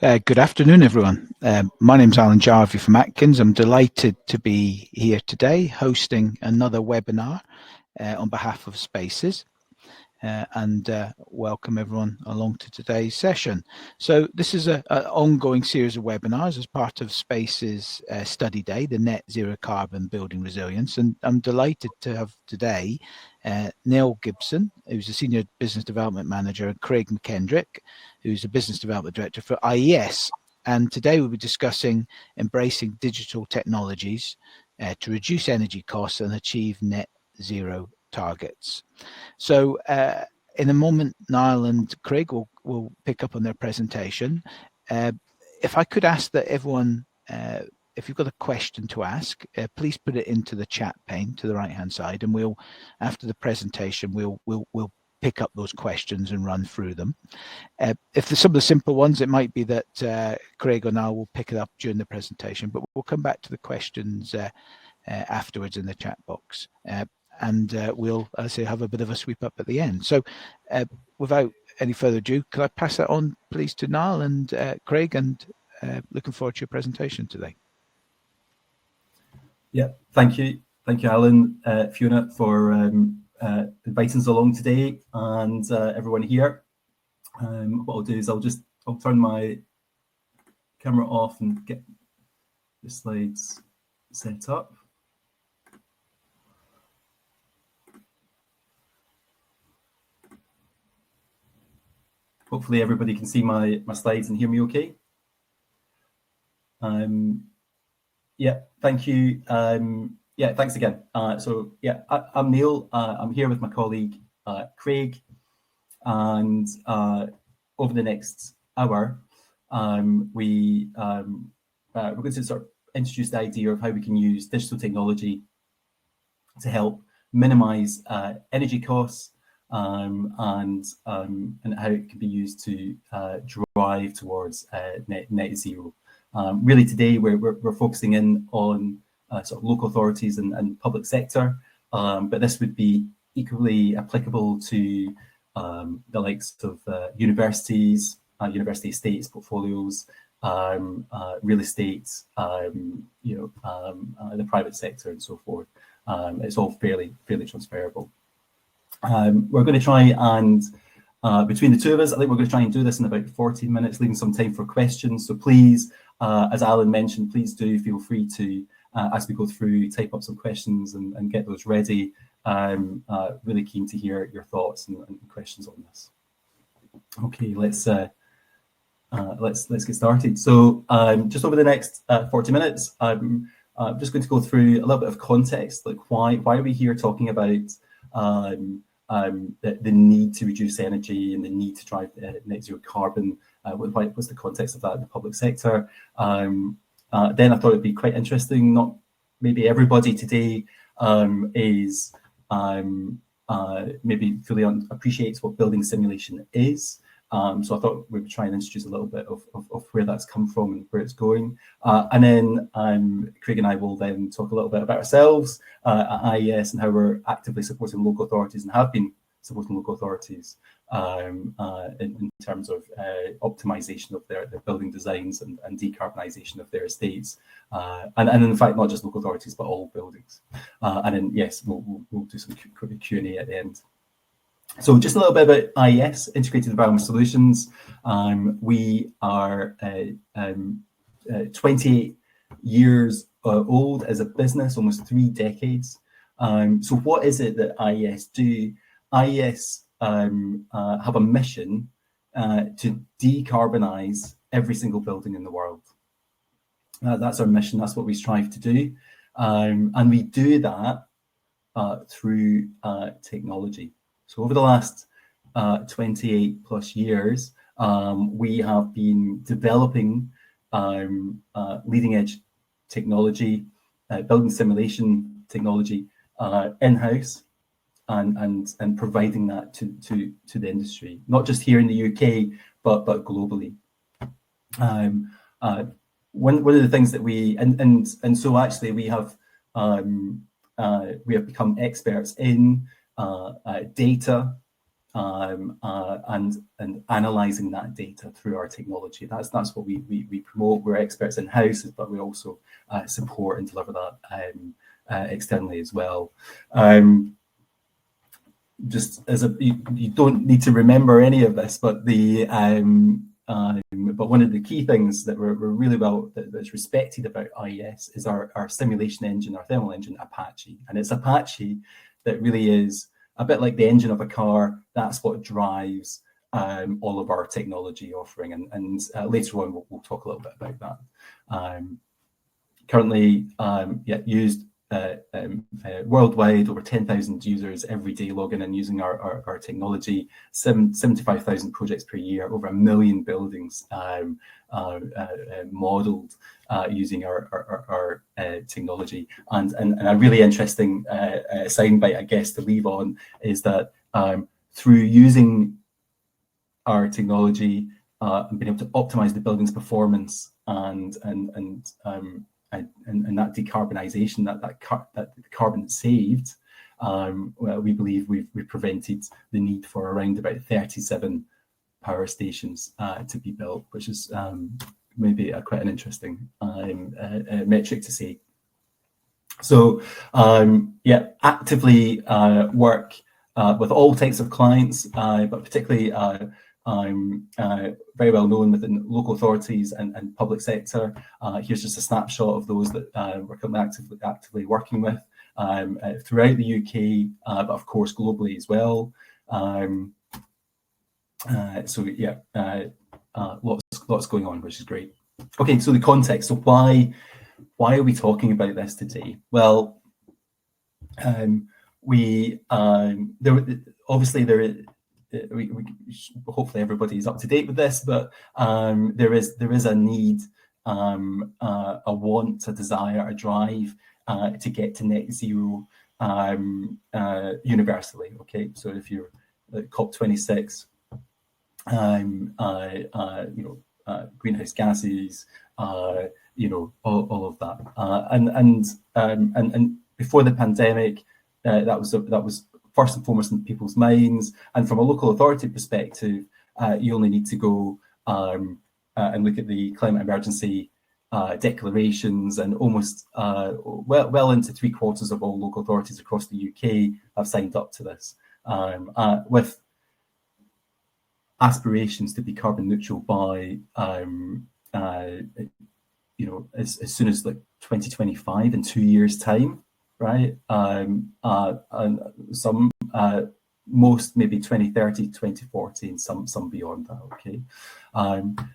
Good afternoon, everyone. My name's Alan Jarvie from Atkins. I'm delighted to be here today hosting another webinar on behalf of Spaces. And welcome everyone along to today's session. So this is an ongoing series of webinars as part of Space's study day, the Net Zero Carbon Building Resilience. And I'm delighted to have today Niall Gibson, who's a Senior Business Development Manager, and Craig McKendrick, who's a Business Development Director for IES. And today we'll be discussing embracing digital technologies to reduce energy costs and achieve net zero targets. So in a moment, Niall and Craig will pick up on their presentation. If I could ask that everyone, if you've got a question to ask, please put it into the chat pane to the right-hand side, and we'll, after the presentation, we'll pick up those questions and run through them. If there's some of the simple ones, it might be that Craig or Niall will pick it up during the presentation, but we'll come back to the questions afterwards in the chat box. And we'll, as I say, have a bit of a sweep up at the end. So without any further ado, could I pass that on, please, to Niall and Craig, and looking forward to your presentation today. Yeah, thank you, Alan, Fiona, for inviting us along today, and everyone here. What I'll do is I'll turn my camera off and get the slides set up. Hopefully everybody can see my slides and hear me okay. Yeah, thank you. Yeah, thanks again. So yeah, I'm Niall. I'm here with my colleague, Craig, and over the next hour, we're going to sort of introduce the idea of how we can use digital technology to help minimize energy costs, and how it can be used to drive towards net zero. Really today we're focusing in on sort of local authorities and public sector, but this would be equally applicable to the likes of universities, university estates, portfolios, real estate, the private sector, and so forth. It's all fairly transferable. We're going to try and, between the two of us, I think we're going to try and do this in about 40 minutes, leaving some time for questions. So please, as Alan mentioned, please do feel free to, as we go through, type up some questions and get those ready. Really keen to hear your thoughts and questions on this. Okay, let's get started. So just over the next 40 minutes, I'm just going to go through a little bit of context, like why are we here talking about the need to reduce energy and the need to drive net zero carbon. What's the context of that in the public sector? Then I thought it'd be quite interesting. Not maybe everybody today is maybe fully appreciates what building simulation is. So I thought we would try and introduce a little bit of where that's come from and where it's going. And then Craig and I will then talk a little bit about ourselves at IES and how we're actively supporting local authorities and have been supporting local authorities in terms of optimization of their building designs and decarbonisation of their estates. And in fact, not just local authorities, but all buildings. And then, yes, we'll do some Q&A at the end. So just a little bit about IES, Integrated Environment Solutions. We are 28 years old as a business, almost 3 decades. So what is it that IES do? IES have a mission to decarbonise every single building in the world. That's our mission, that's what we strive to do. And we do that through technology. So over the last 28 plus years, we have been developing leading edge technology, building simulation technology in-house, and providing that to the industry, not just here in the UK, but globally. One of the things that we and so actually we have become experts in data and analysing that data through our technology. That's what we promote. We're experts in house, but we also support and deliver that externally as well. Just as you don't need to remember any of this, but but one of the key things that we're really that's respected about IES is our simulation engine, our thermal engine, Apache. And it's Apache that really is a bit like the engine of a car. That's what drives all of our technology offering. And later on, we'll talk a little bit about that. Currently, used worldwide, over 10,000 users every day logging in using our technology, 75,000 projects per year, over 1 million buildings modelled using our technology. And a really interesting soundbite, I guess, to leave on is that through using our technology and being able to optimize the building's performance and that decarbonisation, that carbon saved, well, we believe we've prevented the need for around about 37 power stations to be built, which is maybe quite an interesting metric to see. So actively work with all types of clients, but particularly I'm very well known within local authorities and public sector. Here's just a snapshot of those that we're currently actively working with throughout the UK, but of course globally as well. Lots going on, which is great. Okay, so the context. So why are we talking about this today? Well, hopefully everybody is up to date with this, but there is a need, a want, a desire, a drive to get to net zero universally. Okay, so if you're at COP26, greenhouse gases, all of that, and before the pandemic, that was first and foremost in people's minds. And from a local authority perspective, you only need to go and look at the climate emergency declarations, and almost well into 3/4 of all local authorities across the UK have signed up to this, with aspirations to be carbon neutral by as soon as like 2025, in 2 years' time. Right, and some most maybe 2030, 2040, and some beyond that. Okay,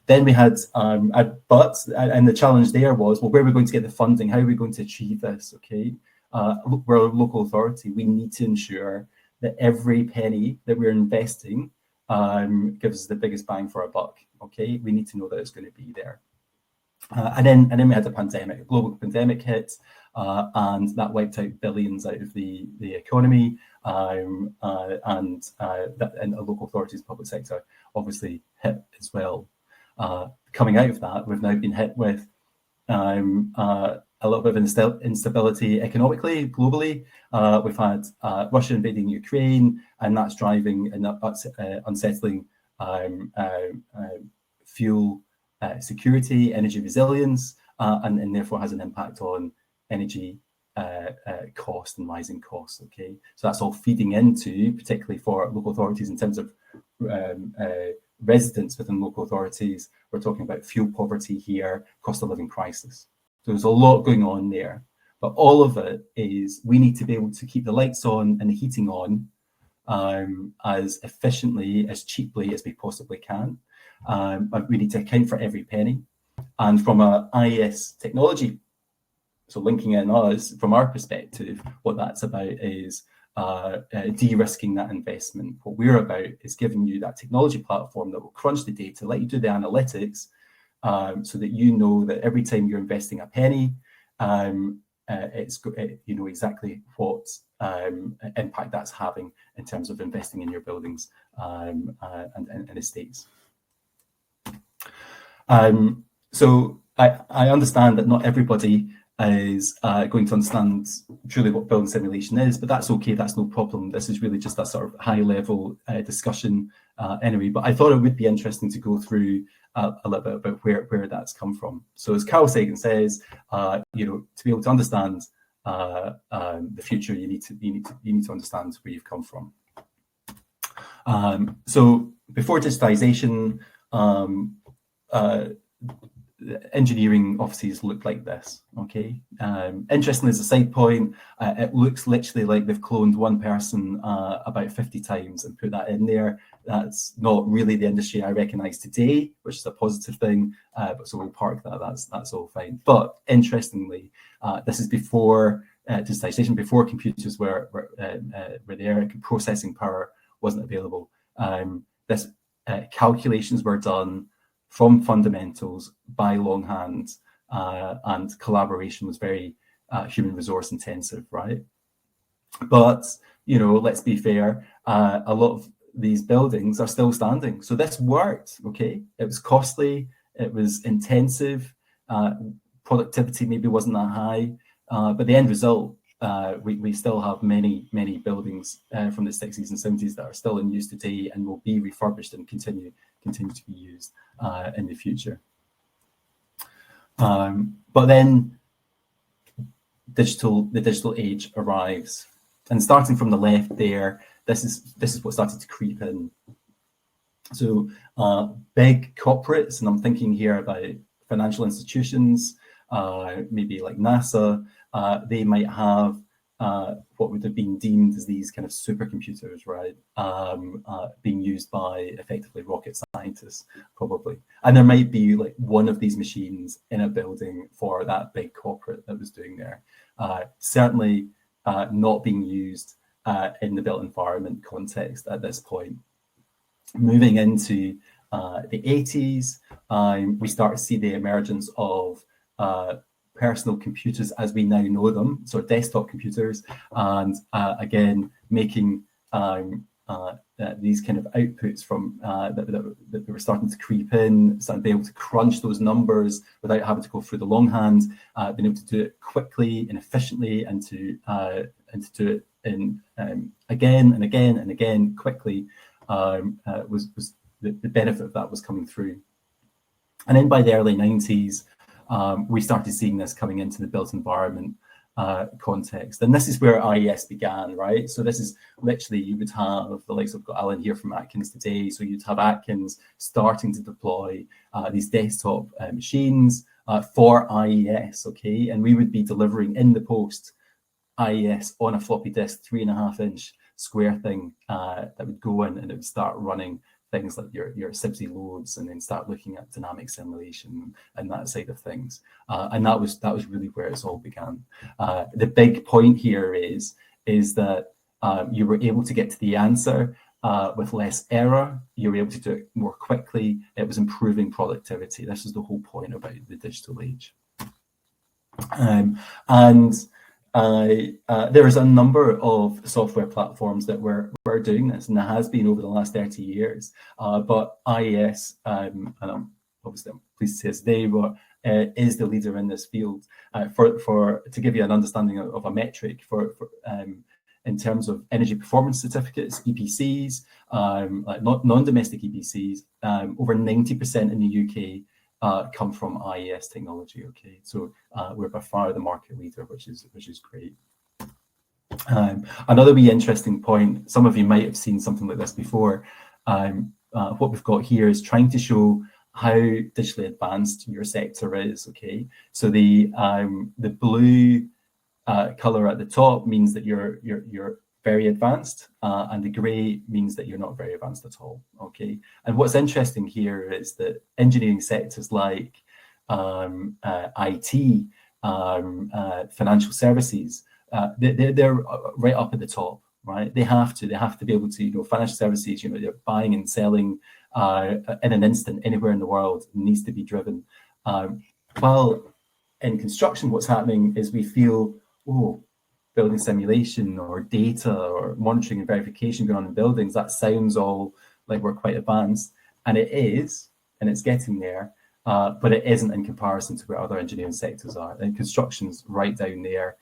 then we had and the challenge there was, well, where are we going to get the funding? How are we going to achieve this? Okay, we're a local authority. We need to ensure that every penny that we're investing gives us the biggest bang for our buck. Okay, we need to know that it's going to be there. And then we had the pandemic. A global pandemic hit, and that wiped out billions out of the economy, and the local authorities, public sector, obviously hit as well. Coming out of that, we've now been hit with a little bit of instability economically, globally. We've had Russia invading Ukraine, and that's driving and that's unsettling fuel security, energy resilience, and therefore has an impact on energy cost and rising costs. Okay, so that's all feeding into, particularly for local authorities in terms of residents within local authorities, we're talking about fuel poverty here, cost of living crisis. So there's a lot going on there, but all of it is we need to be able to keep the lights on and the heating on as efficiently, as cheaply as we possibly can. But we need to account for every penny. And from a IES technology, so linking in us, from our perspective, what that's about is de-risking that investment. What we're about is giving you that technology platform that will crunch the data, let you do the analytics, so that you know that every time you're investing a penny, you know exactly what impact that's having in terms of investing in your buildings and estates. So I understand that not everybody is going to understand truly what building simulation is, but that's okay, that's no problem. This is really just that sort of high level discussion anyway, but I thought it would be interesting to go through a little bit about where that's come from. So as Carl Sagan says, you know, to be able to understand the future, you need to understand where you've come from. So before digitization, engineering offices look like this. Okay. Interestingly, as a side point, it looks literally like they've cloned one person about 50 times and put that in there. That's not really the industry I recognise today, which is a positive thing. But so we'll park that. That's all fine. But interestingly, this is before digitization, before computers were there, processing power wasn't available. This calculations were done from fundamentals by longhand, and collaboration was very human resource intensive, right? But, you know, let's be fair, a lot of these buildings are still standing. So this worked, okay? It was costly, it was intensive, productivity maybe wasn't that high, but the end result, we still have many buildings from the 60s and 70s that are still in use today and will be refurbished and continue to be used in the future. But then the digital age arrives, and starting from the left there, this is what started to creep in. So big corporates, and I'm thinking here about financial institutions, maybe like NASA, they might have what would have been deemed as these kind of supercomputers, right? Being used by effectively rocket scientists, probably. And there might be like one of these machines in a building for that big corporate that was doing there. Certainly not being used in the built environment context at this point. Moving into the 80s, we start to see the emergence of personal computers as we now know them, so desktop computers, and again making these kind of outputs from that were starting to creep in, starting to be able to crunch those numbers without having to go through the longhand, being able to do it quickly and efficiently, and to do it in again and again and again quickly, was the benefit of that was coming through. And then by the early 90s, we started seeing this coming into the built environment context. And this is where IES began, right? So this is literally, you would have the likes of Alan here from Atkins today. So you'd have Atkins starting to deploy these desktop machines for IES, okay? And we would be delivering in the post IES on a floppy disk, 3.5-inch square thing that would go in, and it would start running things like your SIBSE loads, and then start looking at dynamic simulation and that side of things. And that was really where it all began. The big point here is that you were able to get to the answer with less error. You were able to do it more quickly. It was improving productivity. This is the whole point about the digital age. There is a number of software platforms that were doing this, and there has been over the last 30 years. But IES, and I'm pleased to say it's they, but is the leader in this field. To give you an understanding of a metric in terms of energy performance certificates, EPCs, like non-domestic EPCs, over 90% in the UK come from IES technology. Okay, so we're by far the market leader, which is great. Another wee interesting point, some of you might have seen something like this before. What we've got here is trying to show how digitally advanced your sector is. Okay, so the blue color at the top means that you're very advanced, and the grey means that you're not very advanced at all. Okay, and what's interesting here is that engineering sectors like IT, financial services, they're right up at the top, right? They have to be able to, financial services, they're buying and selling in an instant anywhere in the world, needs to be driven. While in construction, what's happening is we feel, building simulation or data or monitoring and verification going on in buildings, that sounds all like we're quite advanced, and it is, and it's getting there. but it isn't in comparison to where other engineering sectors are. And construction's right down there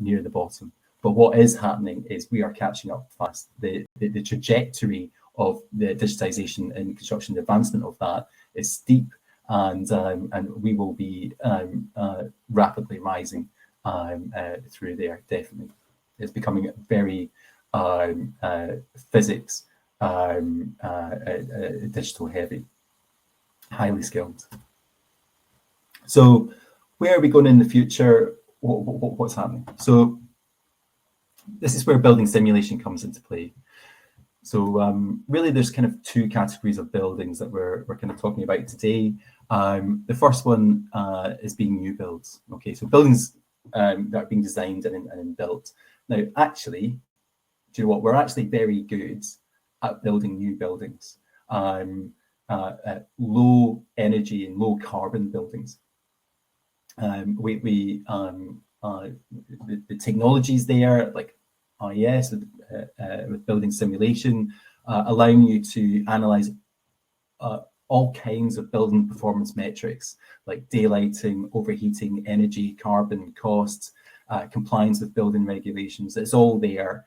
near the bottom. But what is happening is we are catching up fast. The trajectory of the digitization in construction, the advancement of that is steep, and we will be rapidly rising through there, definitely. It's becoming very physics digital heavy, highly skilled. So where are we going in the future? What's happening? So this is where building simulation comes into play. So really there's kind of two categories of buildings that we're kind of talking about today. The first one is being new builds. Okay, so buildings that are being designed and built. Now, actually, do you know what? We're actually very good at building new buildings, low energy and low carbon buildings. The technologies there, like IES with building simulation, allowing you to analyze all kinds of building performance metrics like daylighting, overheating, energy, carbon, costs, compliance with building regulations. It's all there.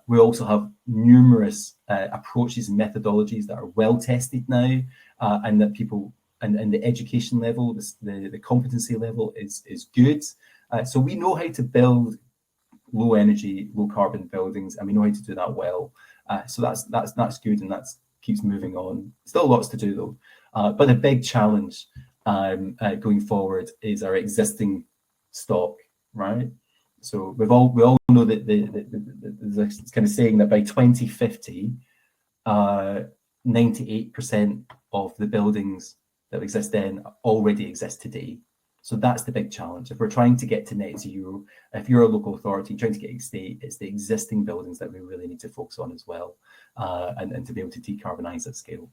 We also have numerous approaches and methodologies that are well tested now, and that people and the education level, the competency level is good. So we know how to build low energy, low carbon buildings, and we know how to do that well. So that's good, and that keeps moving on. Still lots to do though. But the big challenge going forward is our existing stock, right? So we all know that there's kind of saying that by 2050, 98% of the buildings that exist then already exist today. So that's the big challenge. If we're trying to get to net zero, if you're a local authority trying to get to state, it's the existing buildings that we really need to focus on as well, and to be able to decarbonise at scale.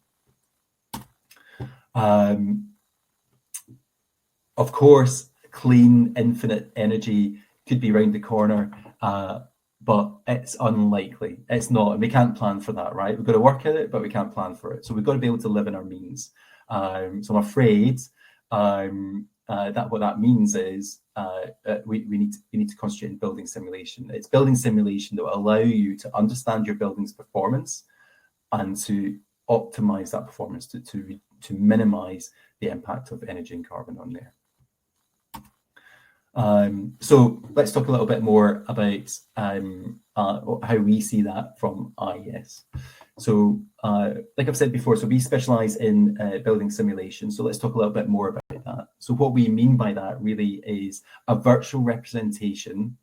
Of course, clean, infinite energy could be around the corner, but it's unlikely. It's not, and we can't plan for that, right? We've got to work at it, but we can't plan for it. So we've got to be able to live in our means. So I'm afraid that what that means is we need to concentrate on building simulation. It's building simulation that will allow you to understand your building's performance and to optimize that performance to minimize the impact of energy and carbon on there. So let's talk a little bit more about how we see that from IES. So like I've said before, so we specialize in building simulation. So let's talk a little bit more about that. So what we mean by that really is a virtual representation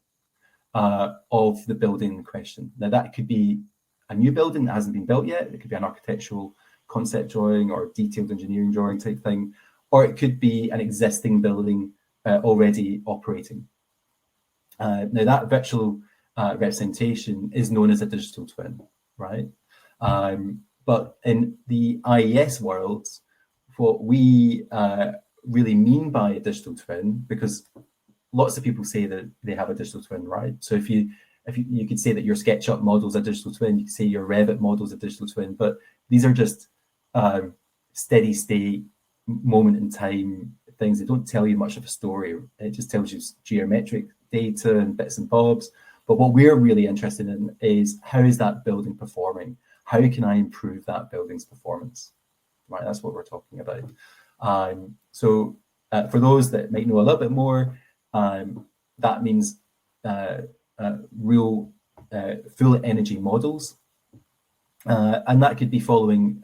of the building in question. Now that could be a new building that hasn't been built yet. It could be an architectural concept drawing or detailed engineering drawing type thing, or it could be an existing building already operating. Now that virtual representation is known as a digital twin, right? But in the IES world, what we really mean by a digital twin, because lots of people say that they have a digital twin, right? So if you could say that your SketchUp model is a digital twin, you could say your Revit model is a digital twin, but these are just steady state, moment in time things. They don't tell you much of a story. It just tells you geometric data and bits and bobs. But what we're really interested in is how is that building performing? How can I improve that building's performance? Right, that's what we're talking about. So for those that might know a little bit more, that means real full energy models, and that could be following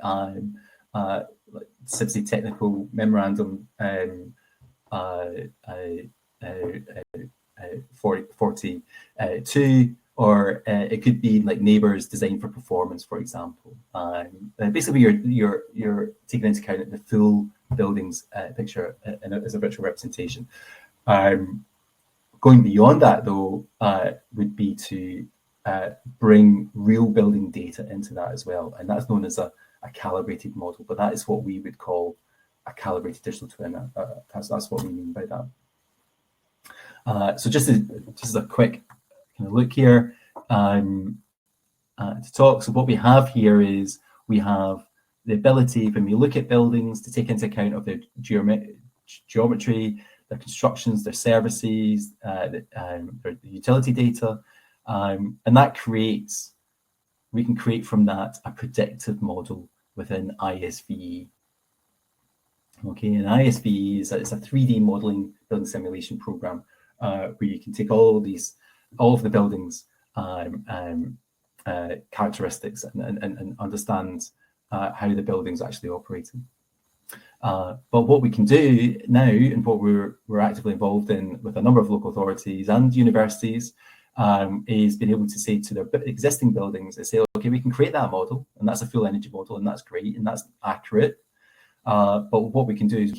CIBSE technical memorandum 42, or it could be like Neighbours Design for Performance, for example. Basically, you're taking into account the full building's picture as a virtual representation. Going beyond that, though, would be to bring real building data into that as well, and that's known as a calibrated model. But that is what we would call a calibrated digital twin. That's what we mean by that. So just as a quick kind of look here to talk. So what we have here is we have the ability, when we look at buildings, to take into account of their geometry, their constructions, their services, their utility data, and that creates, we can create from that a predictive model within ISVE. Okay, and ISVE is it's a 3D modeling building simulation program where you can take all of the buildings characteristics and understand how the building's actually operating. But what we can do now, and what we're actively involved in with a number of local authorities and universities, is being able to say to their existing buildings, say, okay, we can create that model, and that's a full energy model, and that's great, and that's accurate. But what we can do is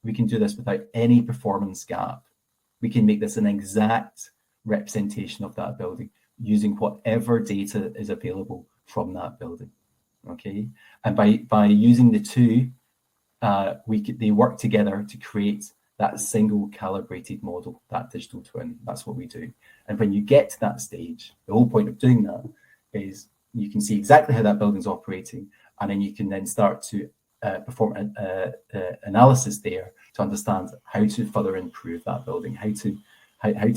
we can do this without any performance gap. We can make this an exact representation of that building using whatever data is available from that building. Okay, and by using the two, they work together to create that single calibrated model, that digital twin. That's what we do. And when you get to that stage, the whole point of doing that is you can see exactly how that building's operating, and then you can then start to perform an analysis there to understand how to further improve that building, how to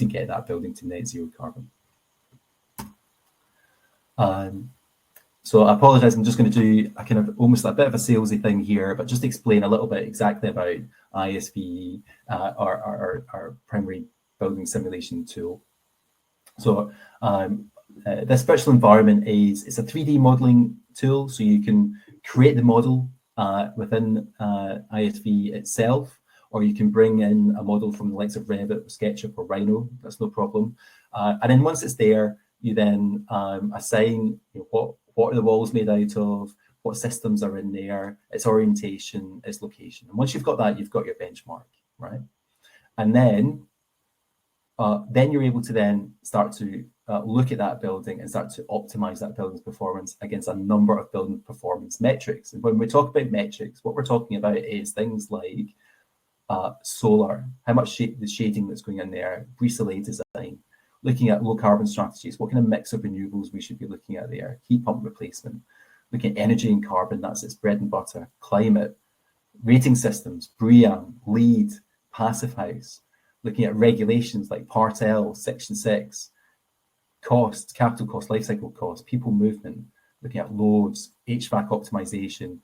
get that building to net zero carbon. So I apologize, I'm just going to do a kind of almost a bit of a salesy thing here, but just explain a little bit exactly about ISVE, our primary building simulation tool. So this virtual environment it's a 3D modeling tool, so you can create the model within ISVE itself, or you can bring in a model from the likes of Revit or SketchUp or Rhino. That's no problem. And then once it's there, you then assign what are the walls made out of, what systems are in there, its orientation, its location. And once you've got that, you've got your benchmark, right? And then you're able to then start to look at that building and start to optimize that building's performance against a number of building performance metrics. And when we talk about metrics, what we're talking about is things like solar, how much the shading that's going in there, Brisa design, looking at low carbon strategies, what kind of mix of renewables we should be looking at there, heat pump replacement, looking at energy and carbon, that's its bread and butter, climate, rating systems, BREEAM, LEED, Passive House, looking at regulations like Part L, Section 6, costs, capital costs, life cycle costs, people movement, looking at loads, HVAC optimization,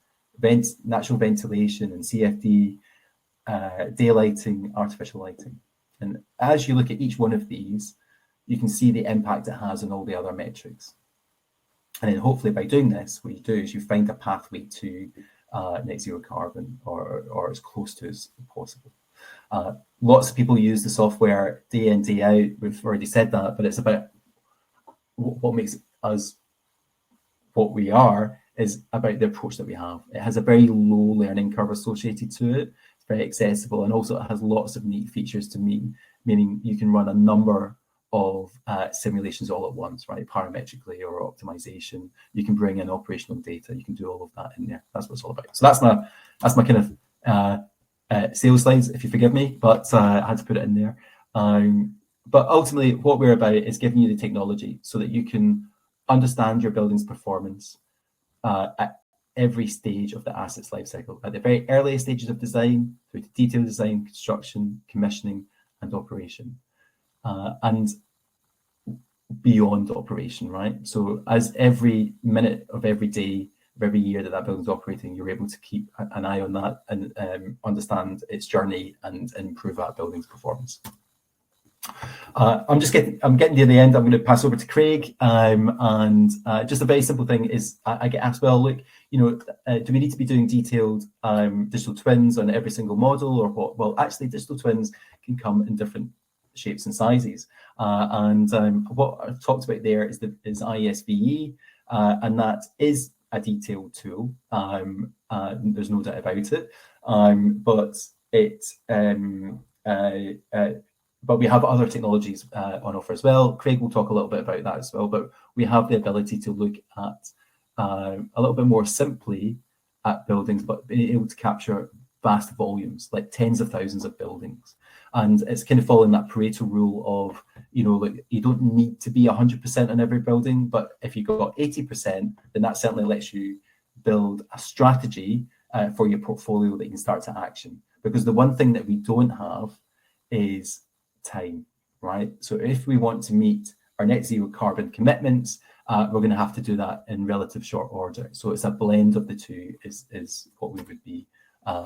natural ventilation and CFD, daylighting, artificial lighting. And as you look at each one of these, you can see the impact it has on all the other metrics. And then hopefully by doing this, what you do is you find a pathway to net zero carbon or as close to as possible. Lots of people use the software day in, day out. We've already said that, but it's about what makes us what we are is about the approach that we have. It has a very low learning curve associated to it. It's very accessible, and also it has lots of neat features to me, meaning you can run a number of simulations all at once, right? Parametrically or optimization. You can bring in operational data. You can do all of that in there. That's what it's all about. So that's my kind of sales slides, if you forgive me, but I had to put it in there. But ultimately, what we're about is giving you the technology so that you can understand your building's performance at every stage of the asset's life cycle, at the very earliest stages of design, through to detailed design, construction, commissioning, and operation. And beyond operation, right? So as every minute of every day of every year that building's operating, you're able to keep an eye on that and understand its journey and improve that building's performance. I'm getting near the end. I'm going to pass over to Craig, and just a very simple thing is I get asked, well, look, do we need to be doing detailed digital twins on every single model or what? Well, actually, digital twins can come in different shapes and sizes, and what I've talked about there is ISVE, and that is a detailed tool. There's no doubt about it, but we have other technologies on offer as well. Craig will talk a little bit about that as well, but we have the ability to look at a little bit more simply at buildings, but being able to capture vast volumes, like tens of thousands of buildings. And it's kind of following that Pareto rule of, like you don't need to be 100% on every building, but if you got 80%, then that certainly lets you build a strategy for your portfolio that you can start to action. Because the one thing that we don't have is time, right? So if we want to meet our net zero carbon commitments, we're going to have to do that in relative short order. So it's a blend of the two is what we would be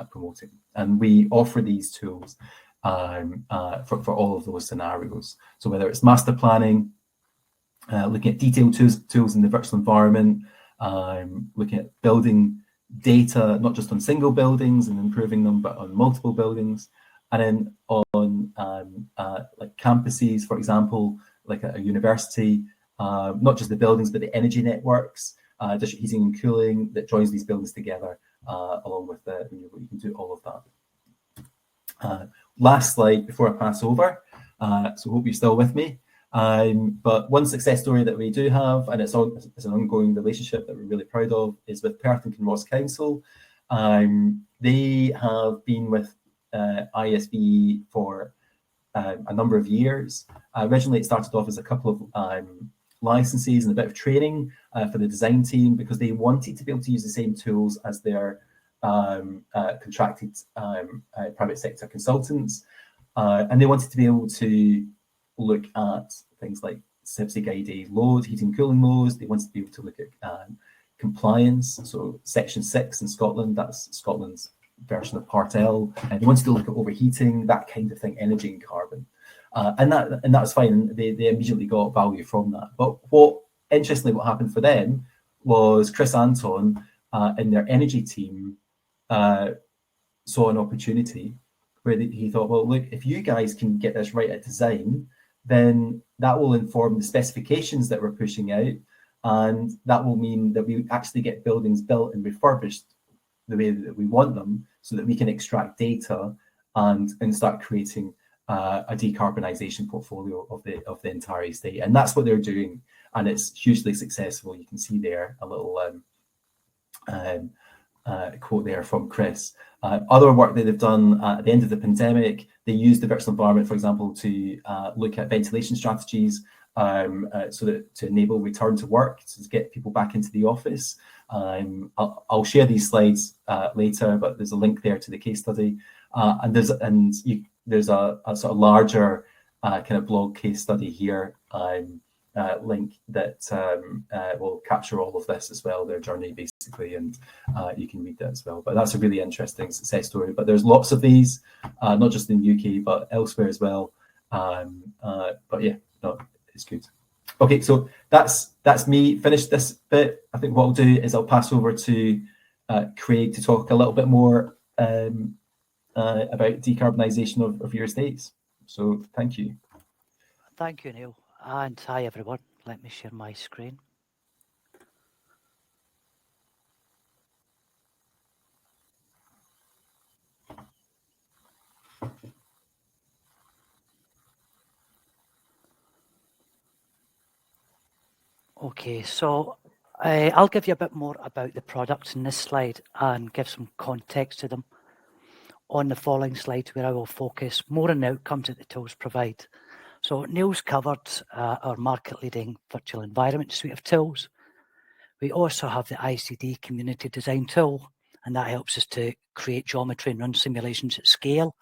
promoting. And we offer these tools for all of those scenarios. So whether it's master planning, looking at detailed tools in the virtual environment, looking at building data, not just on single buildings and improving them, but on multiple buildings. And then on like campuses, for example, like a university, not just the buildings, but the energy networks, district heating and cooling that joins these buildings together, along with the renewable. You can do all of that. Last slide before I pass over. So hope you're still with me. But one success story that we do have, and it's an ongoing relationship that we're really proud of, is with Perth and Kinross Council. They have been with IES for a number of years. Originally, it started off as a couple of licenses and a bit of training for the design team, because they wanted to be able to use the same tools as their contracted private sector consultants. And they wanted to be able to look at things like subsea guided load, heating and cooling loads. They wanted to be able to look at compliance. So Section 6 in Scotland, that's Scotland's version of Part L. And they wanted to look at overheating, that kind of thing, energy and carbon. And that was fine. They immediately got value from that. But interestingly, what happened for them was Chris Anton in their energy team saw an opportunity where he thought, well, look, if you guys can get this right at design, then that will inform the specifications that we're pushing out. And that will mean that we actually get buildings built and refurbished the way that we want them, so that we can extract data and start creating a decarbonisation portfolio of the entire estate. And that's what they're doing. And it's hugely successful. You can see there a little quote there from Chris. Other work that they've done at the end of the pandemic, they used the virtual environment, for example, to look at ventilation strategies, so that to enable return to work, to get people back into the office. I'll share these slides later, but there's a link there to the case study, and there's a sort of larger kind of blog case study here. Link that will capture all of this as well, their journey basically, and you can read that as well. But that's a really interesting success story. But there's lots of these, not just in the UK, but elsewhere as well. But yeah, no, it's good. Okay, so that's me finished this bit. I think what I'll do is I'll pass over to Craig to talk a little bit more about decarbonisation of your estates. So thank you. Thank you, Neil. And hi, everyone. Let me share my screen. Okay, so I'll give you a bit more about the products in this slide and give some context to them. On the following slides, where I will focus more on the outcomes that the tools provide. So Neil's covered our market-leading virtual environment suite of tools. We also have the ICD community design tool, and that helps us to create geometry and run simulations at scale.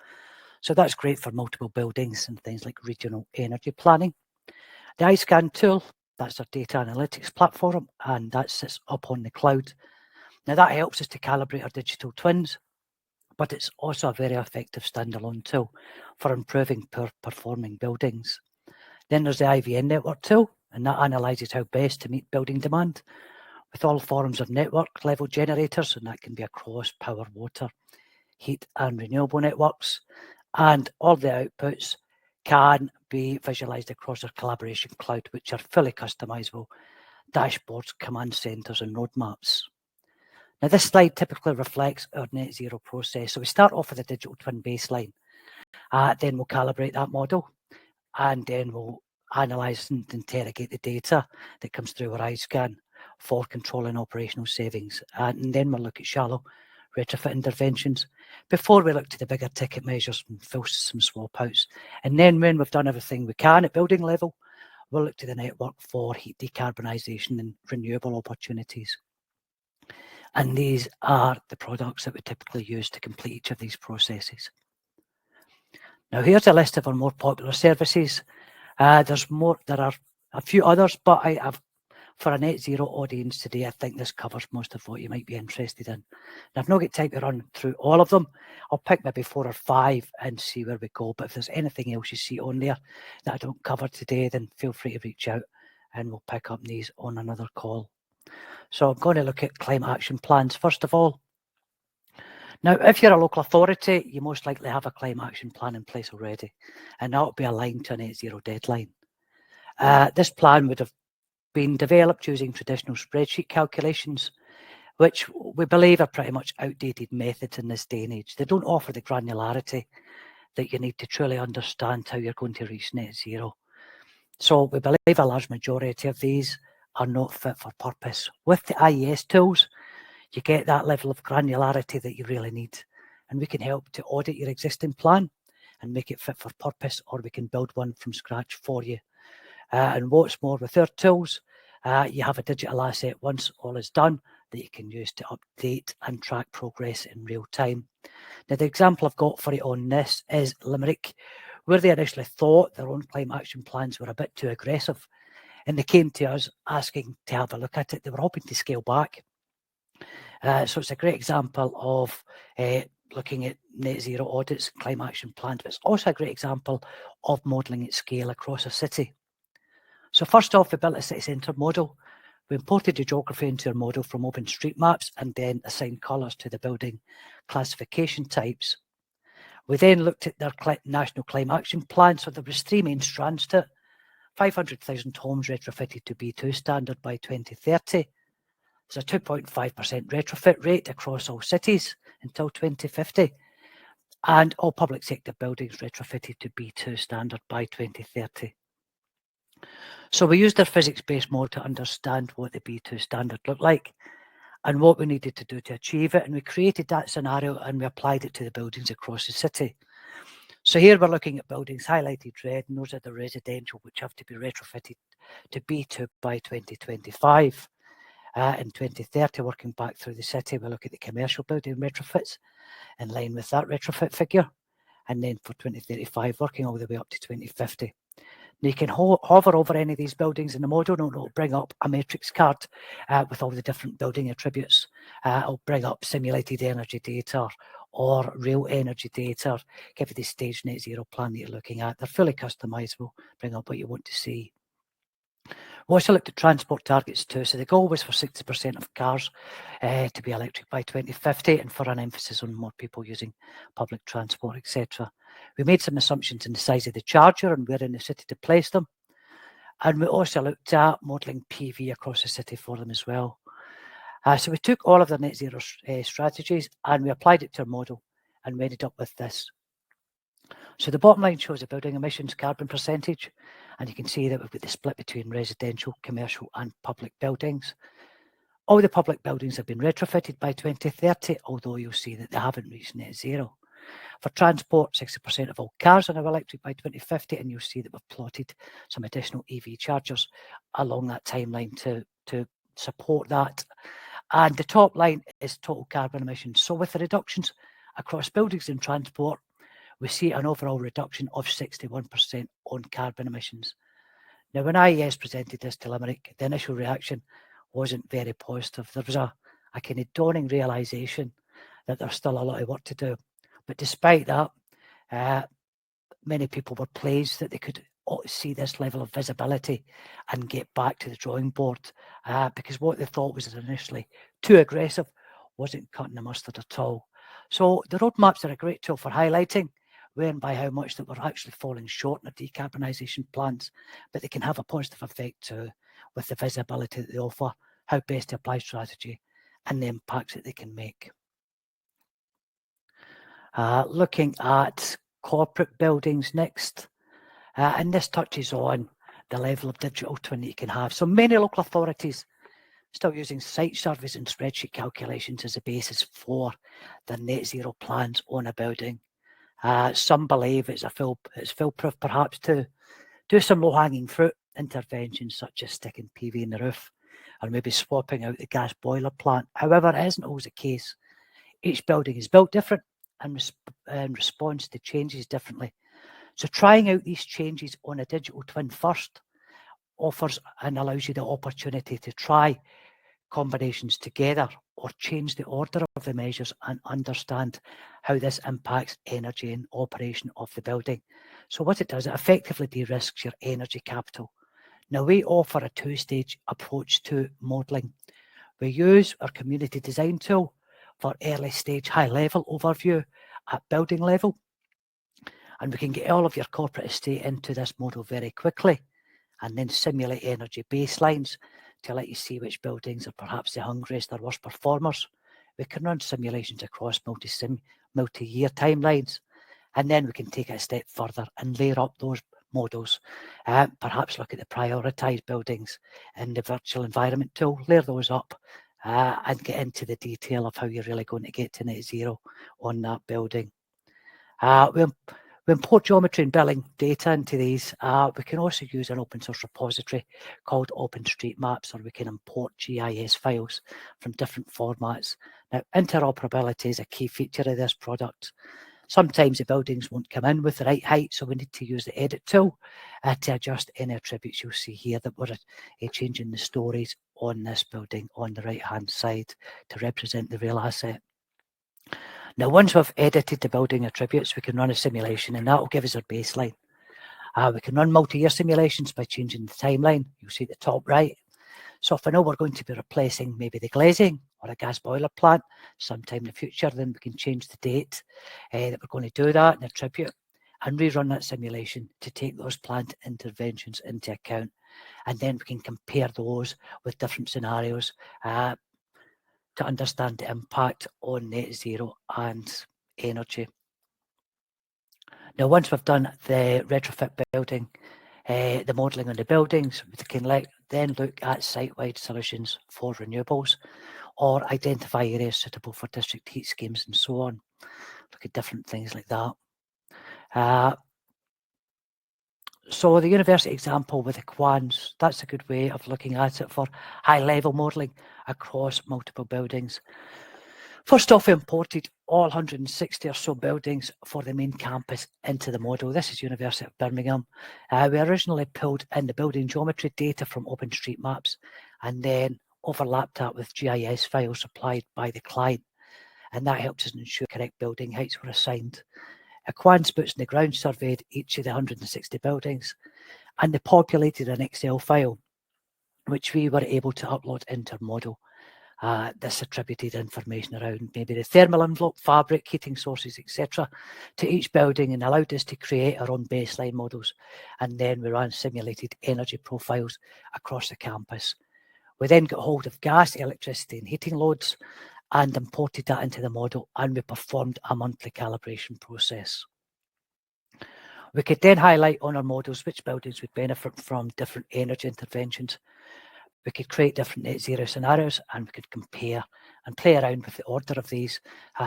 So that's great for multiple buildings and things like regional energy planning. The iScan tool, that's our data analytics platform, and that sits up on the cloud. Now that helps us to calibrate our digital twins, but it's also a very effective standalone tool for improving performing buildings. Then there's the IVN network tool, and that analyses how best to meet building demand with all forms of network level generators, and that can be across power, water, heat and renewable networks. And all the outputs can be visualized across our Calibration cloud, which are fully customizable dashboards, command centers and roadmaps. Now, this slide typically reflects our net zero process. So we start off with a digital twin baseline, then we'll calibrate that model, and then we'll analyze and interrogate the data that comes through our iScan for controlling operational savings. And then we'll look at shallow retrofit interventions before we look to the bigger ticket measures and fill some swap outs. And then when we've done everything we can at building level, we'll look to the network for heat decarbonisation and renewable opportunities. And these are the products that we typically use to complete each of these processes. Now here's a list of our more popular services. There are a few others, but for a net zero audience today, I think this covers most of what you might be interested in. And I've not got time to run through all of them. I'll pick maybe 4 or 5 and see where we go. But if there's anything else you see on there that I don't cover today, then feel free to reach out and we'll pick up these on another call. So I'm going to look at climate action plans first of all. Now, if you're a local authority, you most likely have a climate action plan in place already, and that will be aligned to a net zero deadline. This plan would have been developed using traditional spreadsheet calculations, which we believe are pretty much outdated methods in this day and age. They don't offer the granularity that you need to truly understand how you're going to reach net zero. So we believe a large majority of these are not fit for purpose. With the IES tools, you get that level of granularity that you really need. And we can help to audit your existing plan and make it fit for purpose, or we can build one from scratch for you. And what's more, with our tools, you have a digital asset once all is done that you can use to update and track progress in real time. Now, the example I've got for you on this is Limerick, where they initially thought their own climate action plans were a bit too aggressive. And they came to us asking to have a look at it. They were hoping to scale back. So it's a great example of looking at net zero audits and climate action plans, but it's also a great example of modelling at scale across a city. So first off, we built a city centre model. We imported the geography into our model from OpenStreetMaps and then assigned colours to the building classification types. We then looked at their national climate action plan. So there was 3 main strands to it. 500,000 homes retrofitted to B2 standard by 2030. There's a 2.5% retrofit rate across all cities until 2050. And all public sector buildings retrofitted to B2 standard by 2030. So we used our physics-based model to understand what the B2 standard looked like and what we needed to do to achieve it. And we created that scenario and we applied it to the buildings across the city. So here we're looking at buildings highlighted red, and those are the residential which have to be retrofitted to B2 by 2025. In 2030, working back through the city, we look at the commercial building retrofits in line with that retrofit figure. And then for 2035, working all the way up to 2050. Now you can hover over any of these buildings in the model, and it'll bring up a matrix card with all the different building attributes. It'll bring up simulated energy data or real energy data, give you the stage net zero plan that you're looking at. They're fully customizable, bring up what you want to see. We also looked at transport targets too. So the goal was for 60% of cars to be electric by 2050, and for an emphasis on more people using public transport, etc. We made some assumptions in the size of the charger and where in the city to place them. And we also looked at modelling PV across the city for them as well. So we took all of the net zero strategies and we applied it to our model, and we ended up with this. So the bottom line shows the building emissions carbon percentage, and you can see that we've got the split between residential, commercial and public buildings. All the public buildings have been retrofitted by 2030, although you'll see that they haven't reached net zero. For transport, 60% of all cars are now electric by 2050, and you'll see that we've plotted some additional EV chargers along that timeline to support that. And the top line is total carbon emissions. So with the reductions across buildings and transport, we see an overall reduction of 61% on carbon emissions. Now, when IES presented this to Limerick, the initial reaction wasn't very positive. There was a kind of dawning realisation that there's still a lot of work to do. But despite that, many people were pleased that they could see this level of visibility and get back to the drawing board, because what they thought was initially too aggressive wasn't cutting the mustard at all. So the roadmaps are a great tool for highlighting where and by how much that we're actually falling short in our decarbonisation plans, but they can have a positive effect too with the visibility that they offer, how best to apply strategy and the impacts that they can make. Looking at corporate buildings next, and this touches on the level of digital twin that you can have. So many local authorities still using site surveys and spreadsheet calculations as a basis for their net zero plans on a building. Some believe it's foolproof perhaps to do some low-hanging fruit interventions such as sticking PV in the roof or maybe swapping out the gas boiler plant. However, it isn't always the case. Each building is built different and responds to changes differently. So trying out these changes on a digital twin first offers and allows you the opportunity to try combinations together or change the order of the measures and understand how this impacts energy and operation of the building. So what it does, it effectively de-risks your energy capital. Now we offer a two-stage approach to modelling. We use our community design tool for early stage high level overview at building level. And we can get all of your corporate estate into this model very quickly and then simulate energy baselines to let you see which buildings are perhaps the hungriest or worst performers. We can run simulations across multi-year timelines, and then we can take it a step further and layer up those models. Perhaps look at the prioritised buildings in the virtual environment tool, layer those up and get into the detail of how you're really going to get to net zero on that building. We import geometry and billing data into these. We can also use an open source repository called OpenStreetMaps, or we can import GIS files from different formats. Now, interoperability is a key feature of this product. Sometimes the buildings won't come in with the right height, so we need to use the edit tool to adjust any attributes. You'll see here that we're changing the stories on this building on the right-hand side to represent the real asset. Now, once we've edited the building attributes, we can run a simulation, and that will give us our baseline. We can run multi-year simulations by changing the timeline. You'll see at the top right. So if I know we're going to be replacing maybe the glazing or a gas boiler plant sometime in the future, then we can change the date that we're going to do that and attribute and rerun that simulation to take those plant interventions into account. And then we can compare those with different scenarios to understand the impact on net zero and energy. Now, once we've done the retrofit building, the modelling on the buildings, we can then look at site-wide solutions for renewables or identify areas suitable for district heat schemes and so on. Look at different things like that. So the university example with the quants, that's a good way of looking at it for high-level modelling across multiple buildings. First off, we imported all 160 or so buildings for the main campus into the model. This is University of Birmingham. We originally pulled in the building geometry data from OpenStreetMaps and then overlapped that with GIS files supplied by the client. And that helps us ensure correct building heights were assigned. Quants boots in the ground surveyed each of the 160 buildings, and they populated an Excel file, which we were able to upload into our model. This attributed information around maybe the thermal envelope, fabric, heating sources, etc. to each building and allowed us to create our own baseline models. And then we ran simulated energy profiles across the campus. We then got hold of gas, electricity and heating loads and imported that into the model, and we performed a monthly calibration process. We could then highlight on our models which buildings would benefit from different energy interventions. We could create different net zero scenarios, and we could compare and play around with the order of these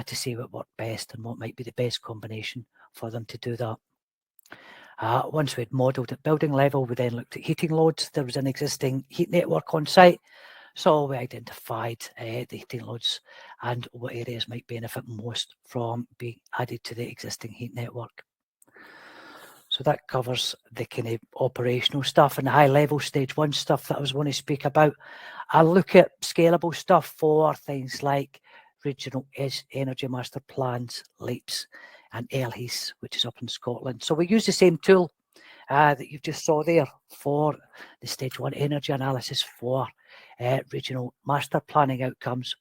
to see what worked best and what might be the best combination for them to do that. Once we'd modelled at building level, we then looked at heating loads. There was an existing heat network on site, so we identified the heating loads and what areas might benefit most from being added to the existing heat network. So that covers the kind of operational stuff and the high level stage one stuff that I was going to speak about. I'll look at scalable stuff for things like regional energy master plans, LEAPs and LHES, which is up in Scotland. So we use the same tool that you just saw there for the stage one energy analysis for regional master planning outcomes.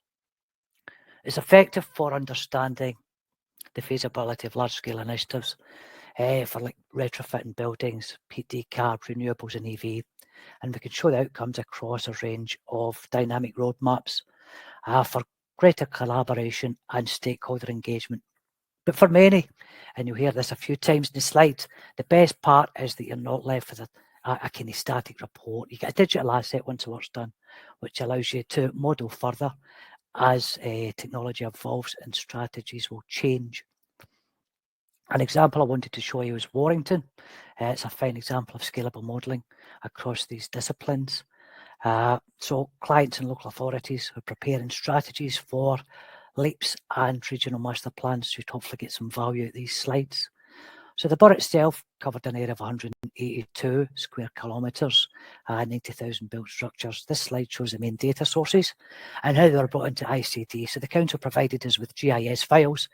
It's effective for understanding the feasibility of large scale initiatives for like retrofitting buildings, decarb, renewables and EV. And we can show the outcomes across a range of dynamic roadmaps for greater collaboration and stakeholder engagement. But for many, and you'll hear this a few times in the slides, the best part is that you're not left with a kind of static report. You get a digital asset once the work's done, which allows you to model further as technology evolves and strategies will change. An example I wanted to show you is Warrington. It's a fine example of scalable modelling across these disciplines. So clients and local authorities are preparing strategies for LEAPs and regional master plans should hopefully get some value out of these slides. So the borough itself covered an area of 182 square kilometres, 90,000 built structures. This slide shows the main data sources and how they were brought into ICT. So the council provided us with GIS files,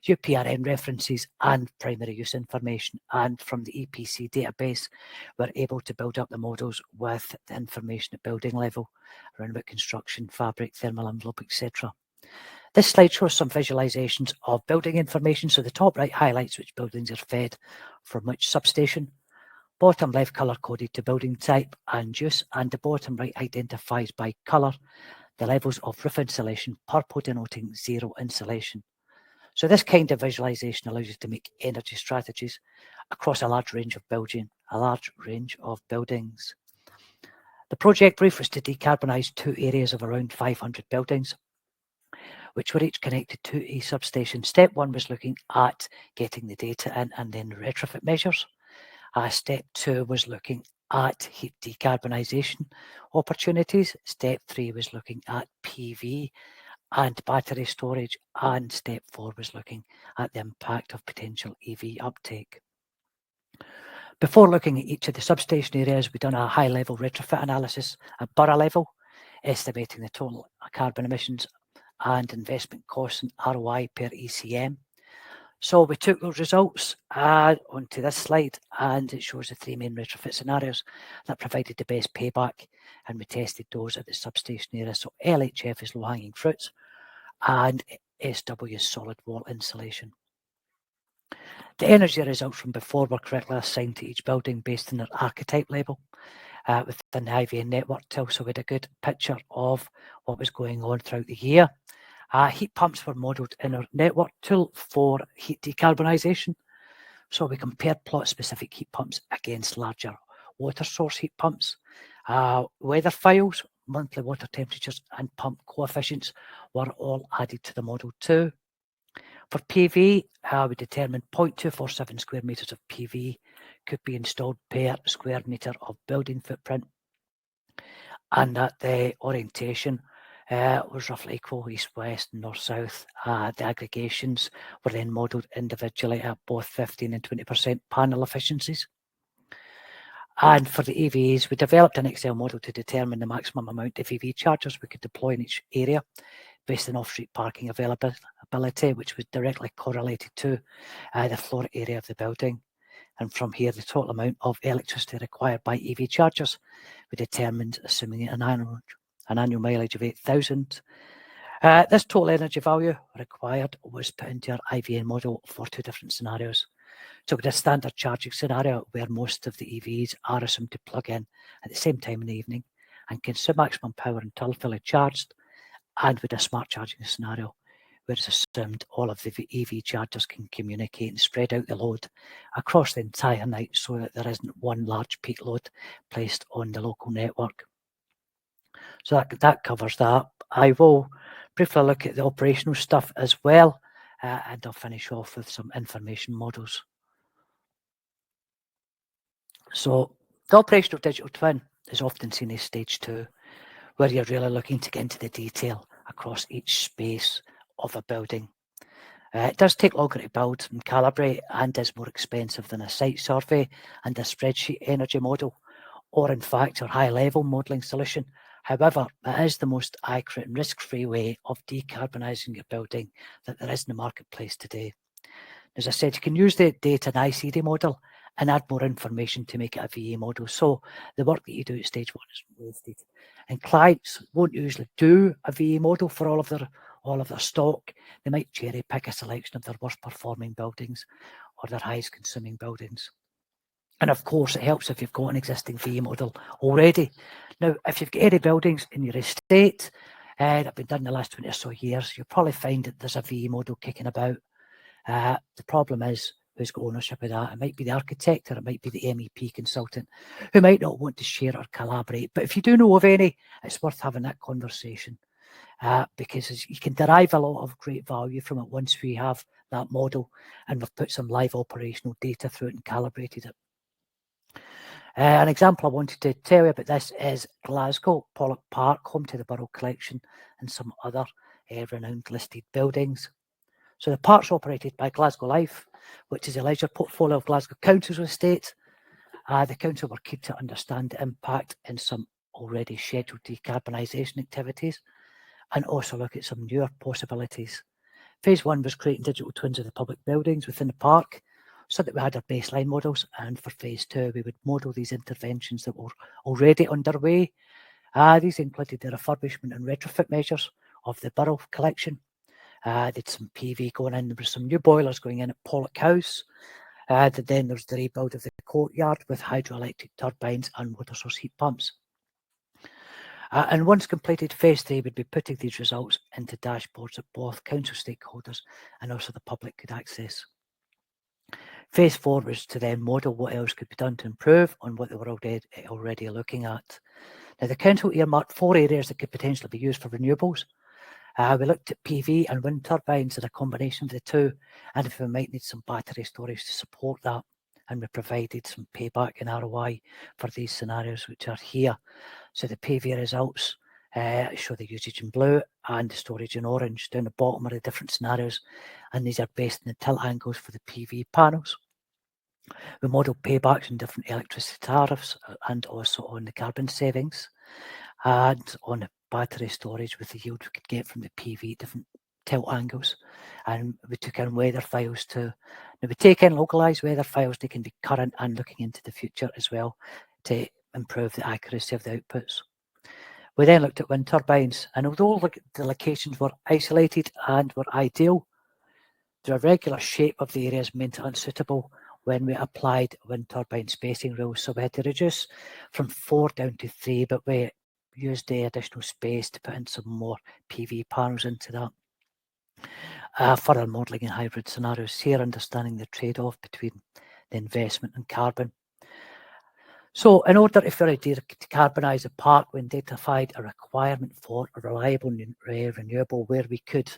UPRN references and primary use information. And from the EPC database, we're able to build up the models with the information at building level around about construction, fabric, thermal envelope, etc. This slide shows some visualizations of building information. So the top right highlights which buildings are fed from which substation. Bottom left colour coded to building type and use, and the bottom right identifies by colour the levels of roof insulation, purple denoting zero insulation. So this kind of visualization allows you to make energy strategies across a large range of buildings. The project brief was to decarbonise 2 areas of around 500 buildings, which were each connected to a substation. Step 1 was looking at getting the data in and then retrofit measures. Step 2 was looking at heat decarbonisation opportunities. Step 3 was looking at PV and battery storage. And step 4 was looking at the impact of potential EV uptake. Before looking at each of the substation areas, we've done a high-level retrofit analysis at borough level, estimating the total carbon emissions and investment costs and ROI per ECM. So we took those results onto this slide, and it shows the 3 main retrofit scenarios that provided the best payback, and we tested those at the substation area. So LHF is low-hanging fruits and SW is solid wall insulation. The energy results from before were correctly assigned to each building based on their archetype label within the IVN network tool, so we had a good picture of what was going on throughout the year. Heat pumps were modelled in our network tool for heat decarbonisation. So we compared plot-specific heat pumps against larger water source heat pumps. Weather files, monthly water temperatures and pump coefficients were all added to the model too. For PV, we determined 0.247 square metres of PV could be installed per square metre of building footprint, and that the orientation was roughly equal, east-west, north-south. The aggregations were then modelled individually at both 15 and 20% panel efficiencies. And for the EVs, we developed an Excel model to determine the maximum amount of EV chargers we could deploy in each area based on off-street parking availability, which was directly correlated to the floor area of the building. And from here, the total amount of electricity required by EV chargers we determined, assuming an annual mileage of 8,000. This total energy value required was put into our IVN model for 2 different scenarios. So with a standard charging scenario where most of the EVs are assumed to plug in at the same time in the evening and consume maximum power until fully charged, and with a smart charging scenario where it's assumed all of the EV chargers can communicate and spread out the load across the entire night so that there isn't one large peak load placed on the local network. So that covers that. I will briefly look at the operational stuff as well, and I'll finish off with some information models. So the operational digital twin is often seen as stage 2, where you're really looking to get into the detail across each space of a building. It does take longer to build and calibrate and is more expensive than a site survey and a spreadsheet energy model, or in fact, our high-level modelling solution. However, it is the most accurate and risk-free way of decarbonising your building that there is in the marketplace today. As I said, you can use the data and ICD model and add more information to make it a VE model. So the work that you do at stage 1 is wasted. And clients won't usually do a VE model for all of their stock. They might cherry pick a selection of their worst performing buildings or their highest consuming buildings. And of course, it helps if you've got an existing VE model already. Now, if you've got any buildings in your estate that have been done in the last 20 or so years, you'll probably find that there's a VE model kicking about. The problem is, who's got ownership of that? It might be the architect or it might be the MEP consultant who might not want to share or collaborate. But if you do know of any, it's worth having that conversation because you can derive a lot of great value from it once we have that model and we've put some live operational data through it and calibrated it. An example I wanted to tell you about this is Glasgow, Pollock Park, home to the Borough Collection and some other renowned listed buildings. So the park's operated by Glasgow Life, which is a leisure portfolio of Glasgow Council's estate. The council were keen to understand the impact in some already scheduled decarbonisation activities and also look at some newer possibilities. Phase 1 was creating digital twins of the public buildings within the park so that we had our baseline models, and for Phase 2 we would model these interventions that were already underway. These included the refurbishment and retrofit measures of the borough collection. Did some PV going in, there were some new boilers going in at Pollock House. Then there's the rebuild of the courtyard with hydroelectric turbines and water source heat pumps. And once completed, Phase 3 would be putting these results into dashboards that both council stakeholders and also the public could access. Phase 4 was to then model what else could be done to improve on what they were already looking at. Now, the council earmarked 4 areas that could potentially be used for renewables. We looked at PV and wind turbines and a combination of the two, and if we might need some battery storage to support that. And we provided some payback and ROI for these scenarios, which are here. So the PV results show the usage in blue and the storage in orange. Down the bottom are the different scenarios, and these are based on the tilt angles for the PV panels. We modelled paybacks on different electricity tariffs and also on the carbon savings and on the battery storage with the yield we could get from the PV, different tilt angles. And we took in weather files too. Now we take in localised weather files, they can be current and looking into the future as well to improve the accuracy of the outputs. We then looked at wind turbines, and although the locations were isolated and were ideal, the irregular shape of the areas meant it unsuitable when we applied wind turbine spacing rules. So we had to reduce from 4 down to 3, but we used the additional space to put in some more PV panels into that. Further modelling in hybrid scenarios here, understanding the trade-off between the investment and carbon. So in order to fully decarbonise the park, we identified a requirement for a reliable renewable where we could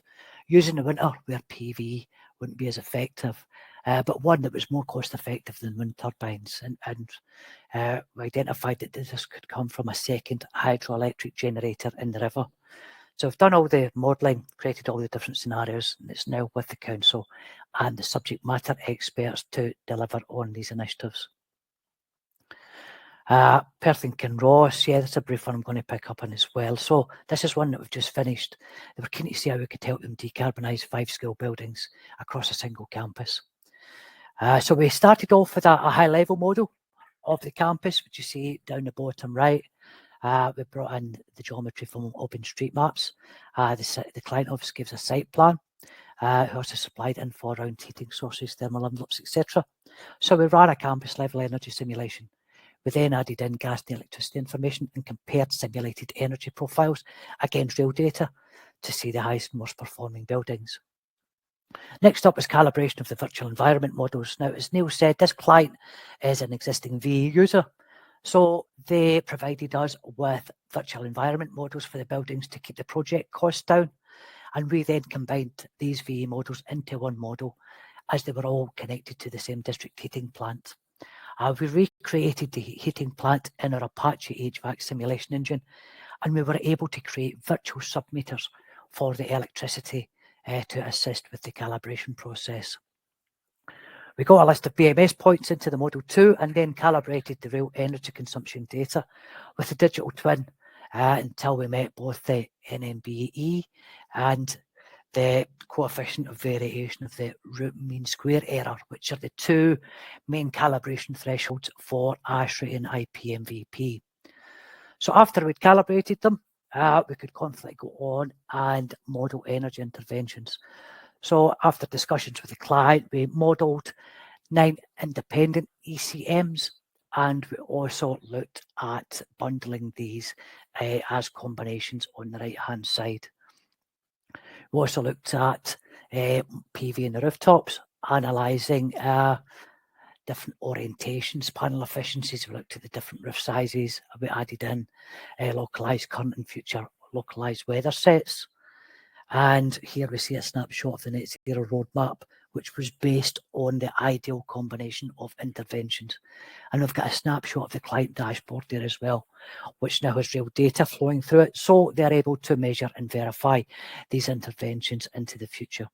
use in the winter where PV wouldn't be as effective, but one that was more cost effective than wind turbines. And we identified that this could come from a second hydroelectric generator in the river. So we've done all the modelling, created all the different scenarios, and it's now with the council and the subject matter experts to deliver on these initiatives. Perth and Kinross, yeah, that's a brief one I'm going to pick up on as well. So this is one that we've just finished. They were keen to see how we could help them decarbonise 5 school buildings across a single campus. So we started off with a high-level model of the campus, which you see down the bottom right. We brought in the geometry from OpenStreetMaps. The client office gives a site plan. Who also supplied info around heating sources, thermal envelopes, etc. So we ran a campus-level energy simulation. We then added in gas and electricity information and compared simulated energy profiles against real data to see the highest and worst performing buildings. Next up is calibration of the virtual environment models. Now, as Neil said, this client is an existing VE user. So they provided us with virtual environment models for the buildings to keep the project costs down. And we then combined these VE models into one model as they were all connected to the same district heating plant. We recreated the heating plant in our Apache HVAC simulation engine, and we were able to create virtual submeters for the electricity to assist with the calibration process. We got a list of BMS points into the model too, and then calibrated the real energy consumption data with the digital twin until we met both the NMBE and the coefficient of variation of the root mean square error, which are the 2 main calibration thresholds for ASHRAE and IPMVP. So after we'd calibrated them, we could confidently go on and model energy interventions. So after discussions with the client, we modelled 9 independent ECMs, and we also looked at bundling these as combinations on the right-hand side. We also looked at PV in the rooftops, analysing different orientations, panel efficiencies. We looked at the different roof sizes. We added in localised current and future localised weather sets. And here we see a snapshot of the net zero roadmap which was based on the ideal combination of interventions. And we've got a snapshot of the client dashboard there as well, which now has real data flowing through it, so they're able to measure and verify these interventions into the future.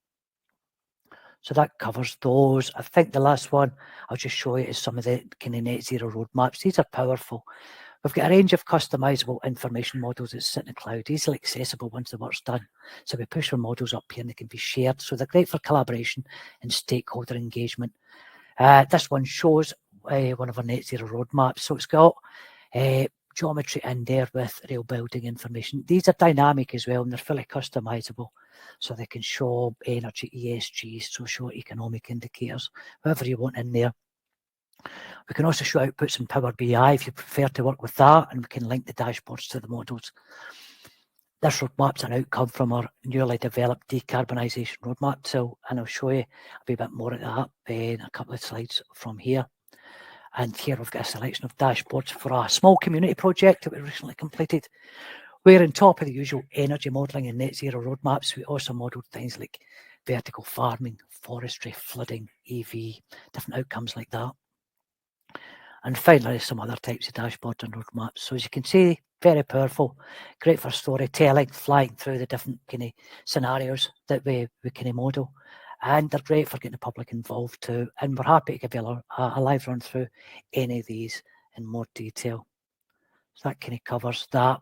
So that covers those. I think the last one I'll just show you is some of the kind of net zero roadmaps. These are powerful. We've got a range of customizable information models that sit in the cloud, easily accessible once the work's done. So we push our models up here and they can be shared. So they're great for collaboration and stakeholder engagement. This one shows one of our net zero roadmaps. So it's got geometry in there with real building information. These are dynamic as well, and they're fully customizable. So they can show energy, ESG, socio-economic indicators, whatever you want in there. We can also show outputs in Power BI if you prefer to work with that, and we can link the dashboards to the models. This roadmap's an outcome from our newly developed decarbonisation roadmap. So, and I'll show you a wee bit more of that in a couple of slides from here. And here we've got a selection of dashboards for a small community project that we recently completed. We're on top of the usual energy modelling and net zero roadmaps. We also modelled things like vertical farming, forestry, flooding, EV, different outcomes like that. And finally, some other types of dashboards and roadmaps. So as you can see, very powerful, great for storytelling, flying through the different kind of scenarios that we kind of model. And they're great for getting the public involved too. And we're happy to give you a live run through any of these in more detail. So that kind of covers that.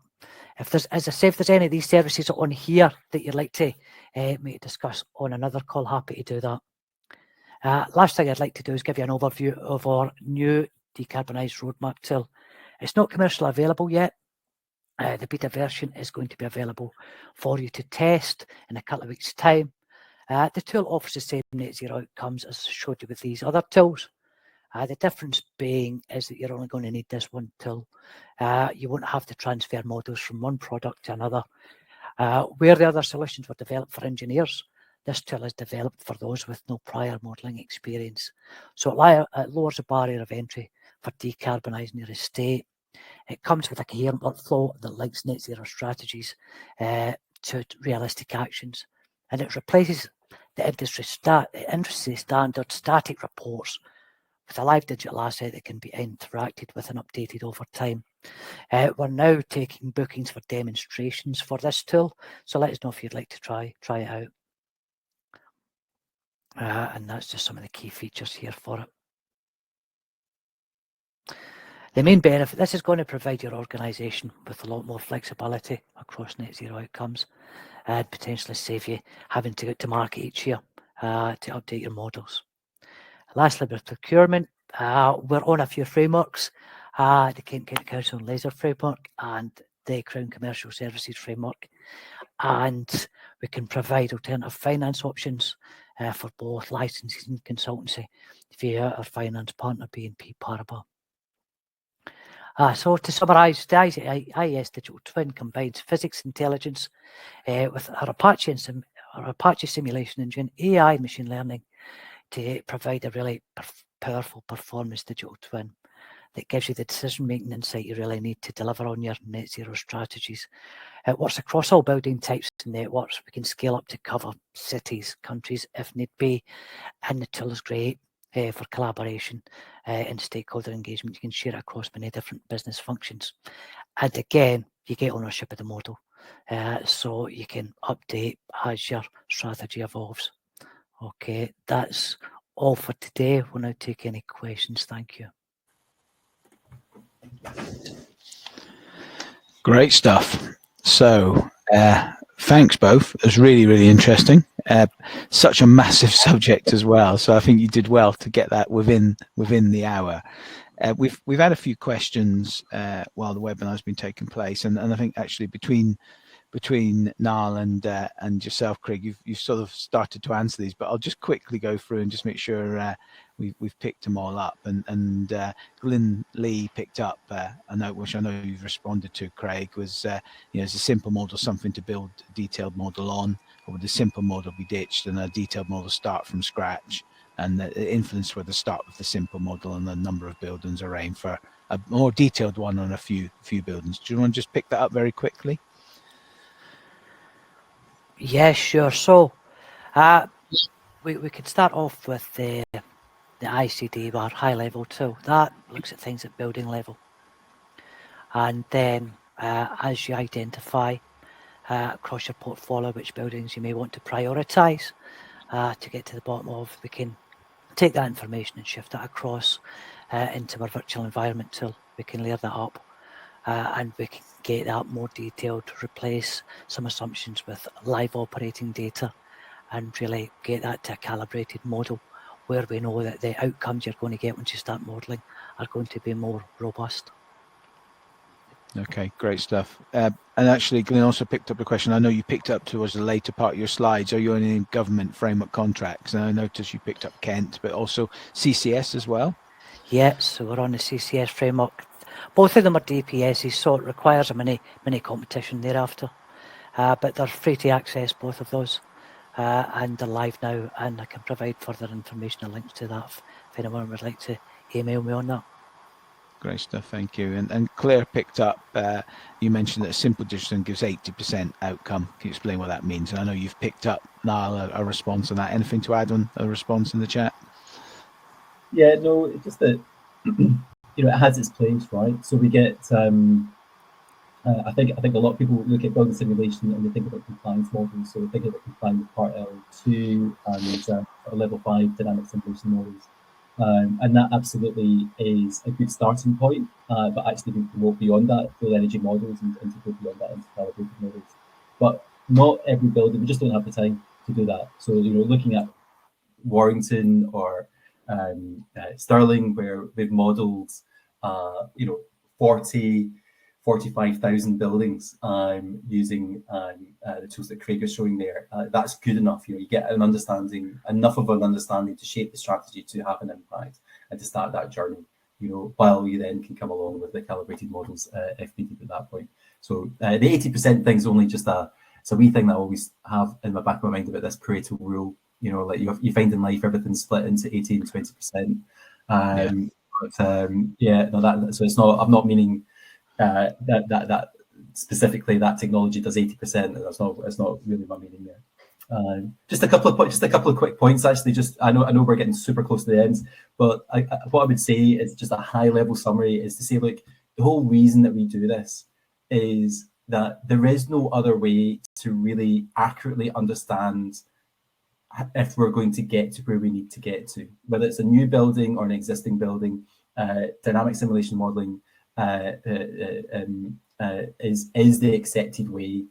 If there's, as I say, if there's any of these services on here that you'd like to maybe discuss on another call, happy to do that. Last thing I'd like to do is give you an overview of our new decarbonised roadmap tool. It's not commercially available yet. The beta version is going to be available for you to test in a couple of weeks' time. The tool offers the same net zero outcomes as I showed you with these other tools. The difference being is that you're only going to need this one tool. You won't have to transfer models from one product to another. Where the other solutions were developed for engineers, this tool is developed for those with no prior modelling experience. So it lowers the barrier of entry for decarbonising your estate. It comes with a coherent workflow that links net zero strategies to realistic actions. And it replaces the industry standard static reports with a live digital asset that can be interacted with and updated over time. We're now taking bookings for demonstrations for this tool, so let us know if you'd like to try it out. And that's just some of the key features here for it. The main benefit, this is going to provide your organisation with a lot more flexibility across net zero outcomes and potentially save you having to go to market each year to update your models. Lastly, with procurement, we're on a few frameworks, the Kent County Council and Laser Framework and the Crown Commercial Services Framework. And we can provide alternative finance options for both licensing and consultancy via our finance partner, BNP Paribas. So to summarise, the IES Digital Twin combines physics intelligence with our Apache simulation engine, AI machine learning, to provide a really powerful performance digital twin that gives you the decision-making insight you really need to deliver on your net zero strategies. It works across all building types and networks. We can scale up to cover cities, countries if need be, and the tool is great for collaboration and stakeholder engagement. You can share it across many different business functions. And again, you get ownership of the model, so you can update as your strategy evolves. Okay, that's all for today. We'll now take any questions. Thank you. Great stuff. So thanks both. It was really, really interesting. Such a massive subject as well. So I think you did well to get that within the hour. We've had a few questions while the webinar has been taking place, and I think actually between Niall and yourself, Craig, you've sort of started to answer these, but I'll just quickly go through and just make sure we've picked them all up. And Glyn Lee picked up a note which I know you've responded to, Craig, was is a simple model something to build a detailed model on, or would the simple model be ditched and a detailed model start from scratch? And the influence whether start with the simple model and the number of buildings are aimed for a more detailed one on a few buildings. Do you want to just pick that up very quickly? Yeah, sure. So we could start off with the ICD, our high level tool. That looks at things at building level. And then as you identify across your portfolio which buildings you may want to prioritise to get to the bottom of, we can take that information and shift that across into our virtual environment tool. We can layer that up and we can get that more detailed to replace some assumptions with live operating data and really get that to a calibrated model where we know that the outcomes you're going to get once you start modelling are going to be more robust. Okay, great stuff. And actually, Glenn also picked up a question. I know you picked up towards the later part of your slides. Are you on any government framework contracts? And I noticed you picked up Kent, but also CCS as well. Yeah, so we're on the CCS framework. Both of them are DPSs, so it requires a mini competition thereafter. But they're free to access, both of those, and they're live now. And I can provide further information and links to that if anyone would like to email me on that. Great stuff, thank you. And Claire picked up, you mentioned that a simple decision gives 80% outcome. Can you explain what that means? And I know you've picked up, Niall, a response on that. Anything to add on a response in the chat? Yeah, no, it's just that, it has its place, right? So we get, I think a lot of people look at building simulation and they think about compliance models. So they think about complying with Part L2 and level 5 dynamic simulation models. And that absolutely is a good starting point, but actually we can go beyond that, full energy models, and to go beyond that into calibrated models. But not every building, we just don't have the time to do that. So, looking at Warrington or Stirling, where they've modelled, 45,000 buildings using the tools that Craig is showing there. That's good enough. You get enough of an understanding to shape the strategy to have an impact and to start that journey. While you then can come along with the calibrated models if needed at that point. So the 80% thing is only just it's a wee thing that I always have in the back of my mind about this Pareto rule. Like you find in life everything's split into 80 and 20%. So it's not. I'm not meaning. That specifically that technology does 80%. That's not really my meaning there. Just a couple of quick points. Actually, I know we're getting super close to the end, but what I would say is just a high level summary is to say, look, the whole reason that we do this is that there is no other way to really accurately understand if we're going to get to where we need to get to, whether it's a new building or an existing building. Dynamic simulation modeling is the accepted way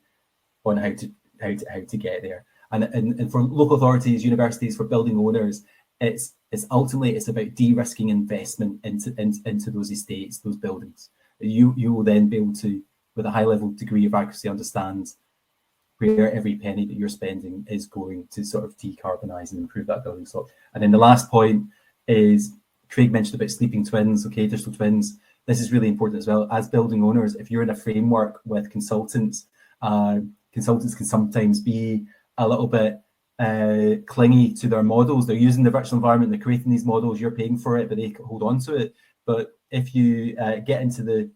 on how to get there, and for local authorities, universities, for building owners, it's ultimately about de-risking investment into those estates, those buildings. You will then be able to, with a high level degree of accuracy, understand where every penny that you're spending is going to sort of decarbonise and improve that building stock. And then the last point is, Craig mentioned about sleeping twins, digital twins. This is really important as well. As building owners, if you're in a framework with consultants, consultants can sometimes be a little bit clingy to their models. They're using the virtual environment, they're creating these models, you're paying for it, but they hold on to it. But if you get into the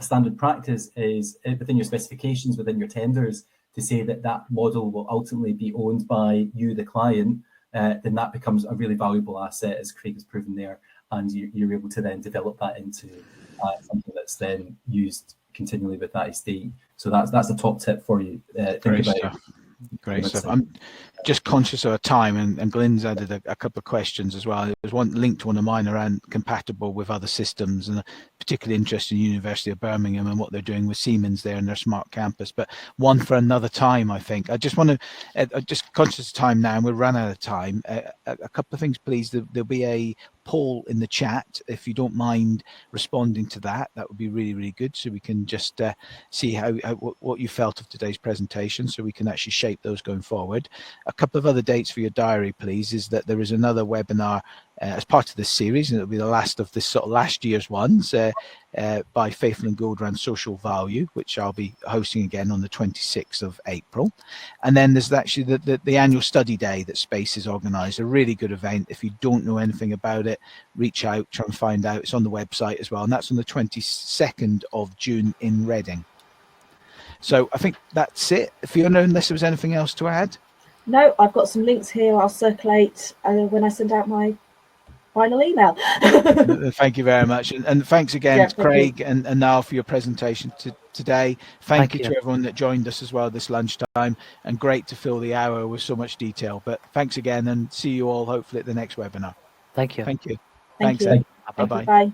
standard practice is within your specifications, within your tenders, to say that model will ultimately be owned by you, the client, then that becomes a really valuable asset, as Craig has proven there, and you're able to then develop that into something that's then used continually with that estate. So that's a top tip for you. Great stuff. I'm just conscious of time, and Glenn's added a couple of questions as well. There's one linked to one of mine around compatible with other systems, and particularly interested in University of Birmingham and what they're doing with Siemens there in their smart campus. But one for another time, I think. I just want to, just conscious of time now, and we'll run out of time. A couple of things, please. There'll be a poll in the chat. If you don't mind responding to that, that would be really, really good, so we can just see what you felt of today's presentation, so we can actually shape those going forward. A couple of other dates for your diary, please, is that there is another webinar as part of this series, and it'll be the last of this sort of last year's ones by Faithful and Gould around social value, which I'll be hosting again on the 26th of April. And then there's actually the annual study day that Space is organised, a really good event. If you don't know anything about it, reach out, try and find out. It's on the website as well, and that's on the 22nd of June in Reading. So I think that's it. Fiona, unless there was anything else to add? No, I've got some links here. I'll circulate when I send out my final email. Thank you very much. And thanks again, Yeah, to Craig and Niall, for your presentation today. Thank you to everyone that joined us as well this lunchtime, and great to fill the hour with so much detail. But thanks again, and see you all hopefully at the next webinar. Thank you. Thank you. Thank Thanks, you. Ed. Thank you. Bye-bye. Bye.